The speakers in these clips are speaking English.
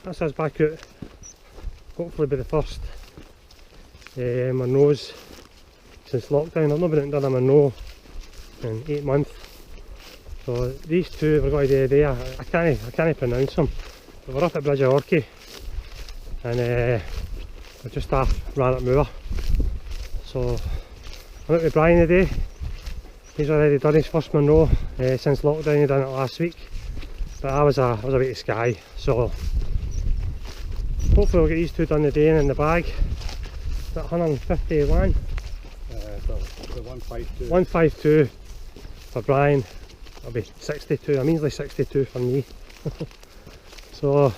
that's us back out, hopefully by the first Munros since lockdown. I've not been out and done a Munro in 8 months. So these two we're going to do today, I can't pronounce them, but we're up at Bridge of Orchy and we're just off Rannoch. So I'm out with Brian today. He's already done his first Munro since lockdown. He done it last week, but I was away to Skye, so hopefully we'll get these two done today. And in the bag, is that 150 land? The 152. 152 for Brian. It'll be 62. I mean, like 62 for me. So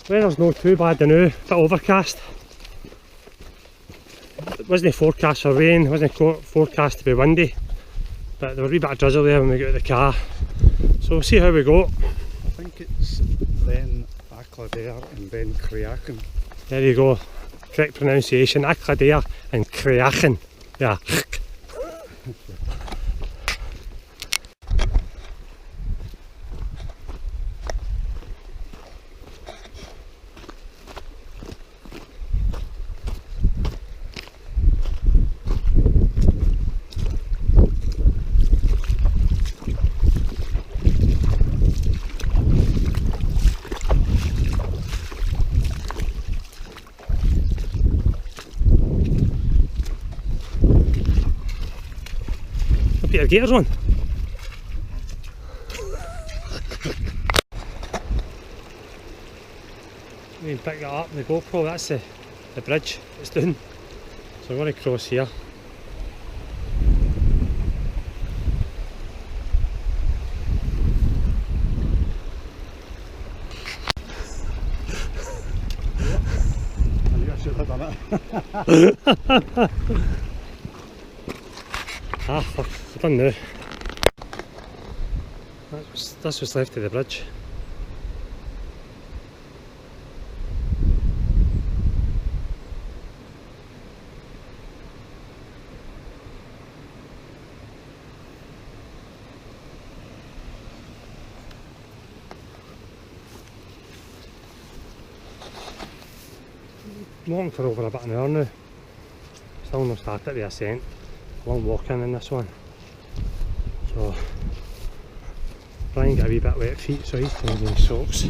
weather's not too bad now. A bit overcast. It wasn't forecast for rain. It wasn't forecast to be windy. But there was a wee bit of drizzle there when we got out of the car. So we'll see how we go. I think it's Beinn Achaladair and Beinn. There you go. Correct pronunciation. Achaladair and Beinn. Yeah. Put your gaiters on. We can pick that up, the GoPro, that's the bridge it's down. So we're going to cross here. I should have done it. Ah, fuck, we're done now. That's what's left of the bridge. Walking for over about an hour now. Still not started the ascent. Long walking in this one. So Brian got a wee bit wet feet, so he's changing his socks.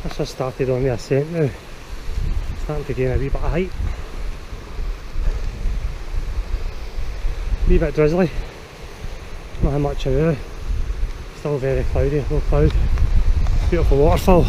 This has started on the ascent now, starting to gain a wee bit of height. Wee bit drizzly, not how much of it, still very cloudy, low cloud, beautiful waterfall.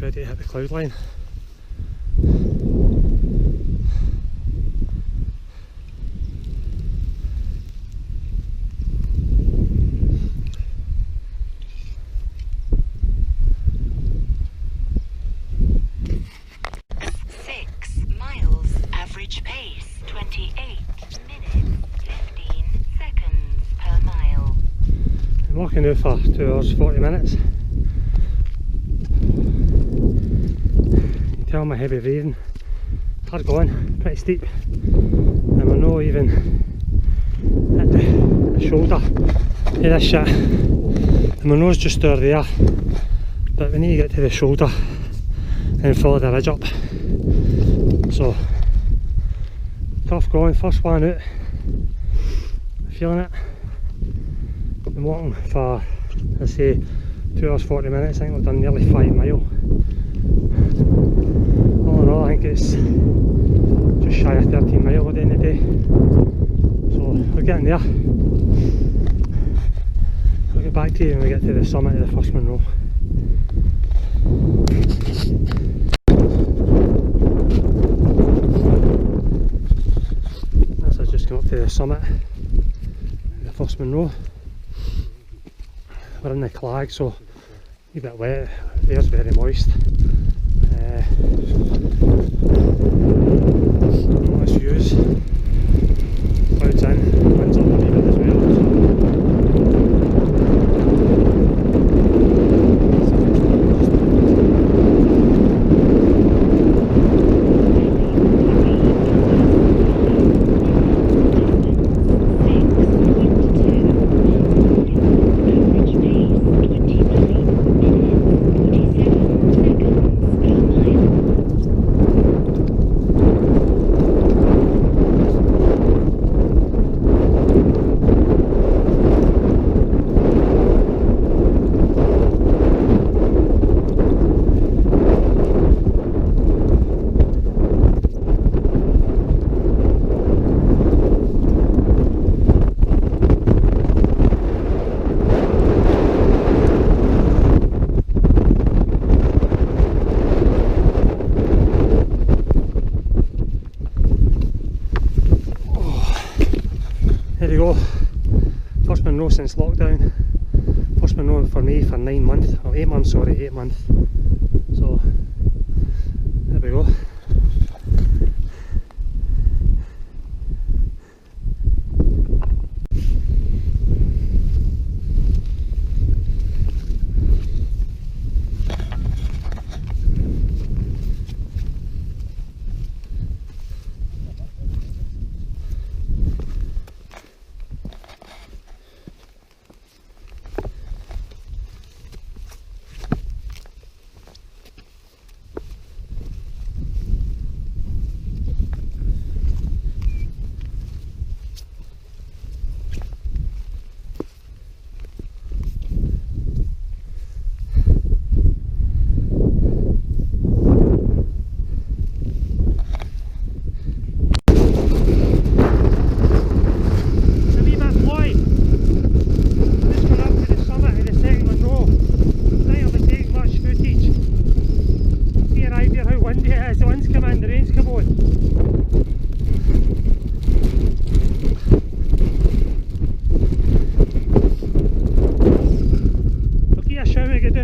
ready to hit the cloud line. Pace 28 minutes 15 seconds per mile. I'm walking now for 2 hours 40 minutes. You can tell my heavy breathing. Hard going, pretty steep, and we're not even at the shoulder of this shit. And my nose just over there, but we need to get to the shoulder and follow the ridge up. So tough going, first one out, feeling it. Been walking for, I say, 2 hours 40 minutes. I think we've done nearly 5 miles. All in all, I think it's just shy of 13 miles at the end of the day. So we're getting there. I'll get back to you when we get to the summit of the first Munro. Up to the summit, the first Munro. We're in the clag, so a wee bit wet, the air's very moist. Nice views, clouds in, winds up a wee bit as well. First Munro since lockdown. First Munro for me for 9 months, or 8 months, sorry, 8 months. So there we go.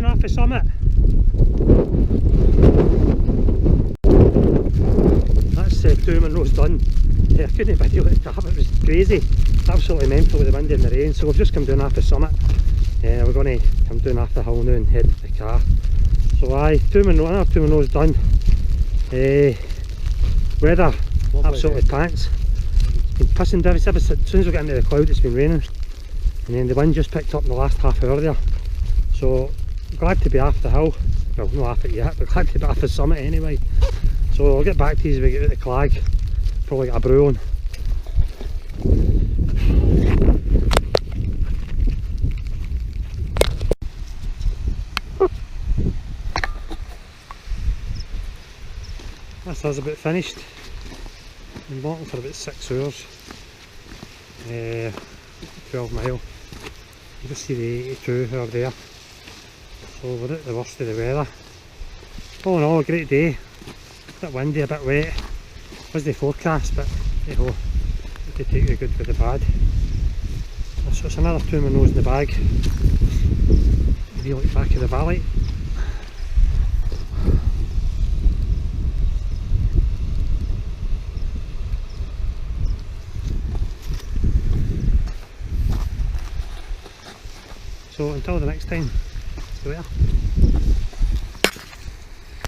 Off the summit. That's 2 Munros done. I couldn't video it, it was crazy, absolutely mental with the wind and the rain. So we've just come down off the summit. We're going to come down off the hill now and head to the car. So aye, 2 Munros done. Weather, lovely, absolutely pants. It's been pissing down, as soon as we get into the cloud it's been raining. And then the wind just picked up in the last half hour there. So glad to be off the hill. Well, not off it yet, but glad to be off the summit anyway. So I'll get back to you as we get out the clag. Probably get a brew on. This is about finished. Been walking for about 6 hours. 12 mile. You can see the 82 over there. So we're at the worst of the weather. All in all, a great day. A bit windy, a bit wet. Was the forecast, but hey ho, you could take the good with the bad. So it's another 2 Munros in the bag. Maybe look back of the valley. So until the next time, see you later.